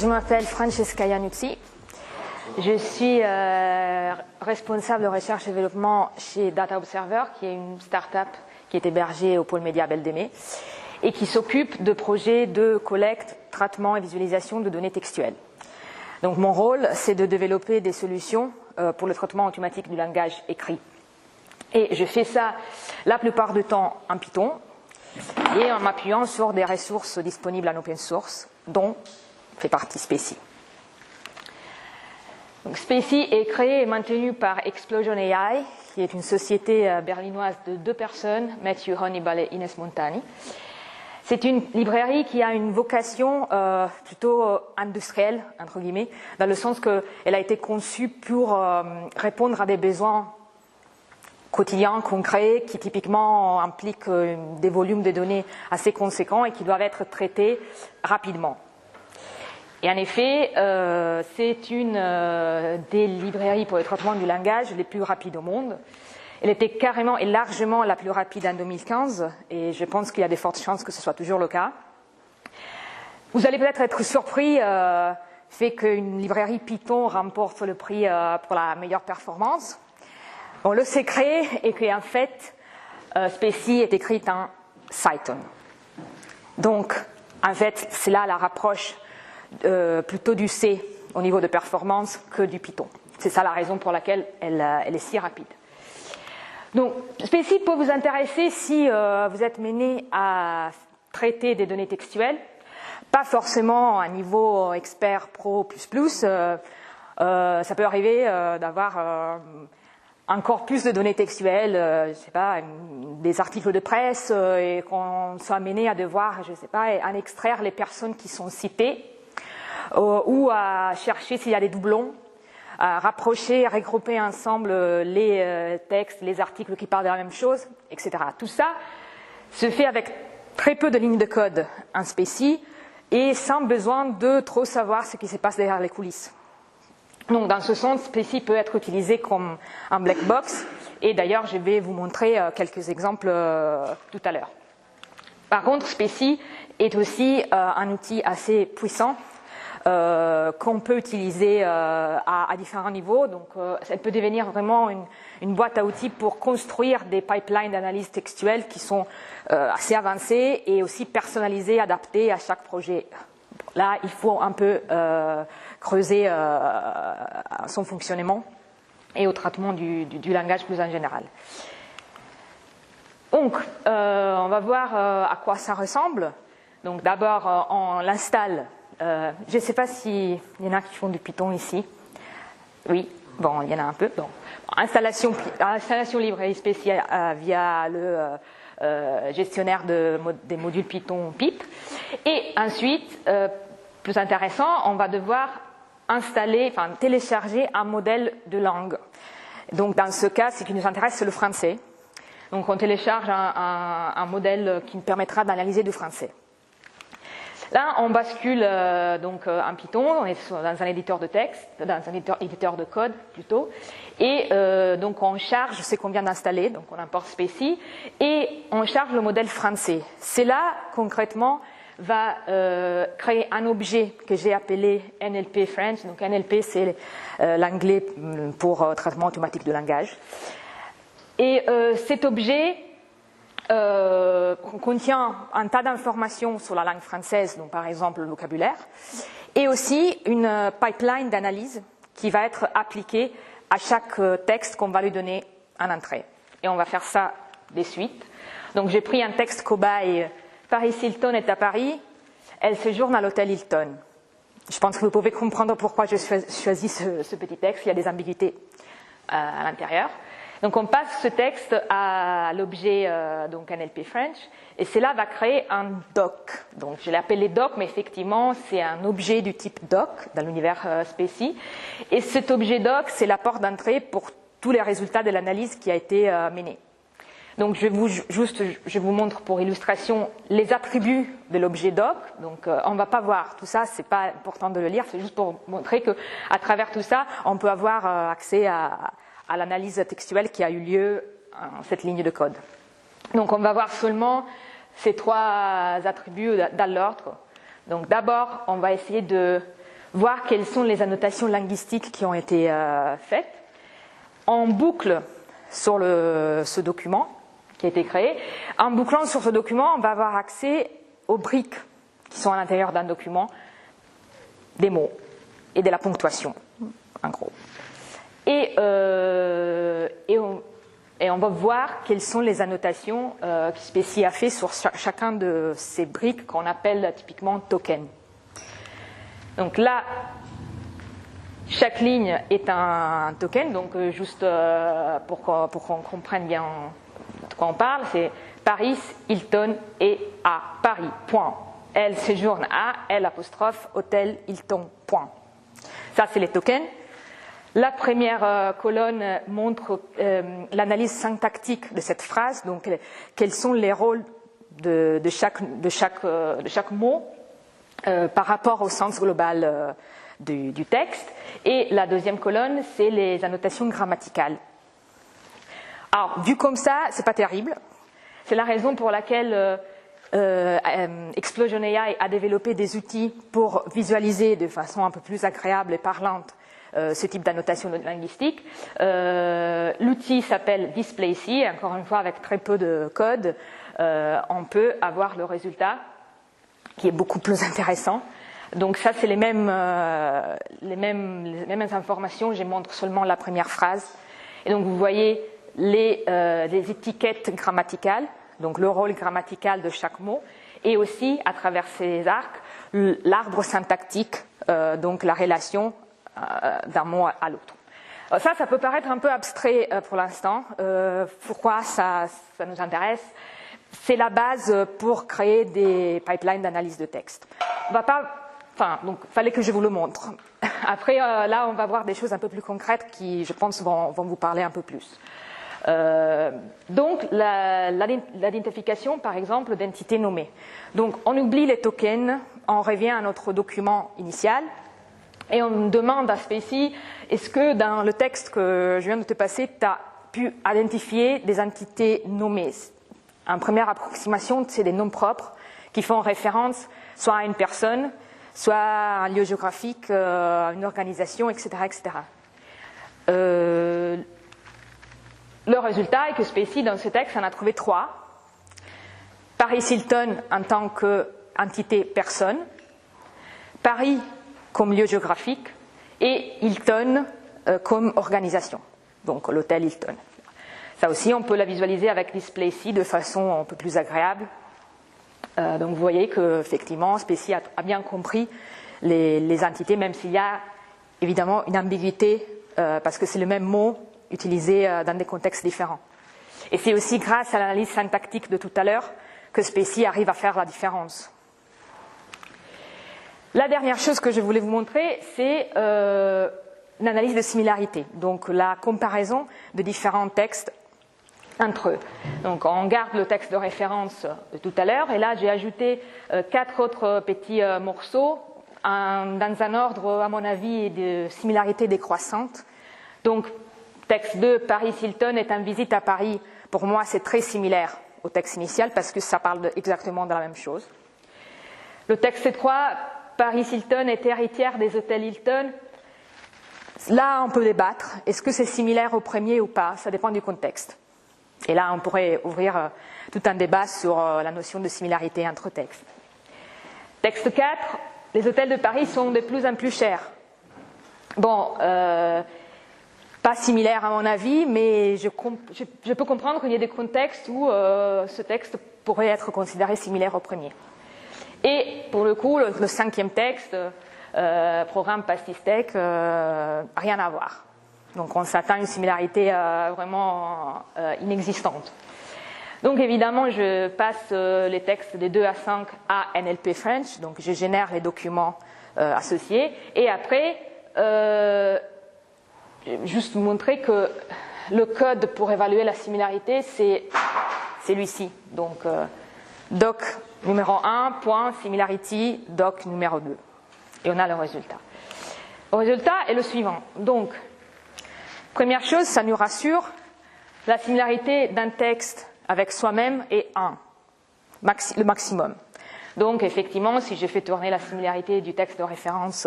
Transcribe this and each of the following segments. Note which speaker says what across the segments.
Speaker 1: je m'appelle Francesca Iannuzzi. Je suis responsable de recherche et développement chez Data Observer, qui est une start-up qui est hébergée au pôle média Belle-de-Mai et qui s'occupe de projets de collecte, traitement et visualisation de données textuelles. Donc mon rôle, c'est de développer des solutions pour le traitement automatique du langage écrit. Et je fais ça la plupart du temps en Python et en m'appuyant sur des ressources disponibles en open source, dont fait partie Spacy. Donc, Spacy est créé et maintenu par Explosion AI, qui est une société berlinoise de 2 personnes, Matthew Honeyball et Ines Montani. C'est une librairie qui a une vocation plutôt industrielle, entre guillemets, dans le sens qu'elle a été conçue pour répondre à des besoins quotidiens, concrets, qui typiquement impliquent des volumes de données assez conséquents et qui doivent être traités rapidement. Et en effet, c'est une des librairies pour le traitement du langage les plus rapides au monde. Elle était carrément et largement la plus rapide en 2015, et je pense qu'il y a de fortes chances que ce soit toujours le cas. Vous allez peut-être être surpris fait qu'une librairie Python remporte le prix pour la meilleure performance. Bon, le secret est qu'en fait, Spacy est écrite en Cython. Donc, en fait, c'est là la rapproche plutôt du C au niveau de performance que du Python. C'est ça la raison pour laquelle elle est si rapide. Donc, Spacy peut vous intéresser si vous êtes mené à traiter des données textuelles, pas forcément à niveau expert pro++. Ça peut arriver d'avoir encore plus de données textuelles, je sais pas, des articles de presse et qu'on soit mené à devoir, je sais pas, en extraire les personnes qui sont citées ou à chercher s'il y a des doublons, à rapprocher, à regrouper ensemble les textes, les articles qui parlent de la même chose, etc. Tout ça se fait avec très peu de lignes de code en Spacy et sans besoin de trop savoir ce qui se passe derrière les coulisses. Donc, dans ce sens, Spacy peut être utilisé comme un black box, et d'ailleurs, je vais vous montrer quelques exemples tout à l'heure. Par contre, Spacy est aussi un outil assez puissant qu'on peut utiliser à différents niveaux. Donc, elle peut devenir vraiment une boîte à outils pour construire des pipelines d'analyse textuelle qui sont assez avancés et aussi personnalisés, adaptés à chaque projet. Là, il faut un peu creuser son fonctionnement et au traitement du langage plus en général. Donc, on va voir à quoi ça ressemble. Donc, d'abord, on l'installe. Je ne sais pas s'il y en a qui font du Python ici. Oui, bon, il y en a un peu. Bon. Installation librairie Spacy via le gestionnaire des modules Python pip. Et ensuite, plus intéressant, on va devoir télécharger un modèle de langue. Donc, dans ce cas, ce qui nous intéresse, c'est le français. Donc, on télécharge un modèle qui nous permettra d'analyser du français. Là, on bascule en Python, on est dans un éditeur de texte, dans un éditeur de code plutôt, et donc on charge ce qu'on vient d'installer, donc on importe Spacy, et on charge le modèle français. C'est là, concrètement, va créer un objet que j'ai appelé NLP French. Donc NLP, c'est l'anglais pour traitement automatique de langage. Et cet objet contient un tas d'informations sur la langue française, donc par exemple le vocabulaire, et aussi une pipeline d'analyse qui va être appliquée à chaque texte qu'on va lui donner en entrée. Et on va faire ça de suite. Donc j'ai pris un texte cobaye. Paris Hilton est à Paris, elle séjourne à l'hôtel Hilton. Je pense que vous pouvez comprendre pourquoi je choisis ce petit texte, il y a des ambiguïtés à l'intérieur. Donc on passe ce texte à l'objet donc NLP French, et cela va créer un doc. Donc je l'ai appelé doc, mais effectivement c'est un objet du type doc dans l'univers Spacy. Et cet objet doc, c'est la porte d'entrée pour tous les résultats de l'analyse qui a été menée. Donc je vous montre pour illustration les attributs de l'objet doc. Donc on ne va pas voir tout ça, c'est pas important de le lire, c'est juste pour montrer que à travers tout ça, on peut avoir accès à l'analyse textuelle qui a eu lieu en cette ligne de code. Donc on va voir seulement ces 3 attributs dans l'ordre. Donc d'abord, on va essayer de voir quelles sont les annotations linguistiques qui ont été faites. On boucle sur ce document qui a été créé. En bouclant sur ce document, on va avoir accès aux briques qui sont à l'intérieur d'un document, des mots et de la ponctuation, en gros. Et on va voir quelles sont les annotations que Specie a fait sur chacun de ces briques qu'on appelle typiquement tokens. Donc là, chaque ligne est un token, donc juste pour qu'on comprenne bien de quoi on parle, c'est Paris, Hilton et à Paris, point. Elle séjourne à, elle apostrophe, hôtel, Hilton, point. Ça, c'est les tokens. La première colonne montre l'analyse syntactique de cette phrase, donc quels sont les rôles de chaque mot par rapport au sens global du texte. Et la deuxième colonne, c'est les annotations grammaticales. Alors, vu comme ça, c'est pas terrible. C'est la raison pour laquelle Explosion AI a développé des outils pour visualiser de façon un peu plus agréable et parlante ce type d'annotation linguistique. L'outil s'appelle Displacy, encore une fois avec très peu de code, on peut avoir le résultat qui est beaucoup plus intéressant. Donc ça, c'est les mêmes informations, je montre seulement la première phrase. Et donc vous voyez les étiquettes grammaticales, donc le rôle grammatical de chaque mot, et aussi, à travers ces arcs, l'arbre syntactique, donc la relation d'un mot à l'autre. Ça peut paraître un peu abstrait pour l'instant. Pourquoi ça nous intéresse? C'est la base pour créer des pipelines d'analyse de texte. On va pas, donc fallait que je vous le montre. Après, là, on va voir des choses un peu plus concrètes qui, je pense, vont vous parler un peu plus. Donc, l'identification, par exemple, d'entités nommées. Donc, on oublie les tokens, on revient à notre document initial et on demande à Specie, est-ce que dans le texte que je viens de te passer, tu as pu identifier des entités nommées? En première approximation, c'est des noms propres qui font référence soit à une personne, soit à un lieu géographique, à une organisation, etc. etc. Le résultat est que Specie, dans ce texte, en a trouvé 3. Paris Hilton en tant qu'entité personne, Paris comme lieu géographique et Hilton comme organisation, donc l'hôtel Hilton. Ça aussi, on peut la visualiser avec Displacy de façon un peu plus agréable. Donc vous voyez qu'effectivement, Specie a bien compris les entités, même s'il y a évidemment une ambiguïté, parce que c'est le même mot utilisé dans des contextes différents. Et c'est aussi grâce à l'analyse syntactique de tout à l'heure que Specie arrive à faire la différence. La dernière chose que je voulais vous montrer, c'est l'analyse de similarité, donc la comparaison de différents textes entre eux. Donc on garde le texte de référence de tout à l'heure, et là j'ai ajouté 4 autres petits morceaux dans un ordre, à mon avis, de similarité décroissante. Donc texte 2, Paris Hilton est en visite à Paris. Pour moi, c'est très similaire au texte initial parce que ça parle exactement de la même chose. Le texte 3, Paris Hilton est héritière des hôtels Hilton. Là, on peut débattre. Est-ce que c'est similaire au premier ou pas? Ça dépend du contexte. Et là, on pourrait ouvrir tout un débat sur la notion de similarité entre textes. Texte 4, les hôtels de Paris sont de plus en plus chers. Bon, pas similaire à mon avis, mais je peux comprendre qu'il y ait des contextes où ce texte pourrait être considéré similaire au premier. Et pour le coup, le 5e texte, programme Pastistech, rien à voir. Donc on s'attend à une similarité vraiment inexistante. Donc évidemment, je passe les textes des 2 à 5 à NLP French, donc je génère les documents associés. Et après, juste vous montrer que le code pour évaluer la similarité, c'est celui-ci. Donc doc numéro 1, point, similarity, doc numéro 2. Et on a le résultat. Le résultat est le suivant. Donc, première chose, ça nous rassure, la similarité d'un texte avec soi-même est 1, le maximum. Donc effectivement, si je fais tourner la similarité du texte de référence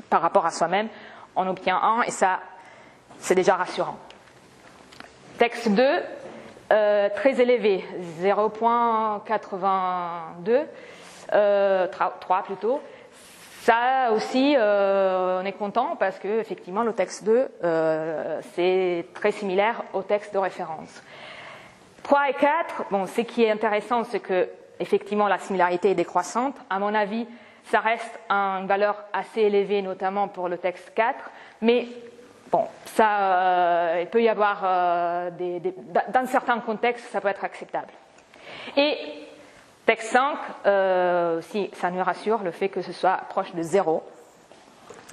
Speaker 1: par rapport à soi-même, on obtient 1 et ça, c'est déjà rassurant. Texte 2, très élevé, 0,82, 3 plutôt. Ça aussi, on est content parce que effectivement le texte 2, c'est très similaire au texte de référence. 3 et 4, bon, ce qui est intéressant, c'est que effectivement la similarité est décroissante. À mon avis, ça reste une valeur assez élevée, notamment pour le texte 4, mais bon, ça, il peut y avoir dans certains contextes, ça peut être acceptable. Et texte 5, aussi, ça nous rassure le fait que ce soit proche de 0,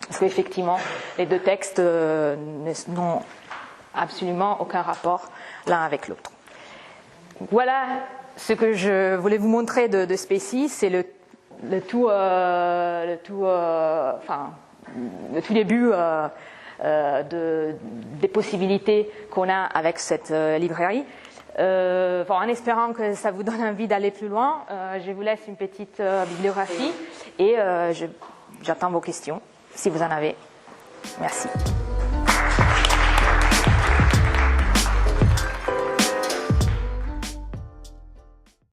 Speaker 1: parce qu'effectivement, les deux textes n'ont absolument aucun rapport l'un avec l'autre. Voilà ce que je voulais vous montrer de Spacy, c'est le tout début des possibilités qu'on a avec cette librairie. En espérant que ça vous donne envie d'aller plus loin, je vous laisse une petite bibliographie et j'attends vos questions, si vous en avez. Merci.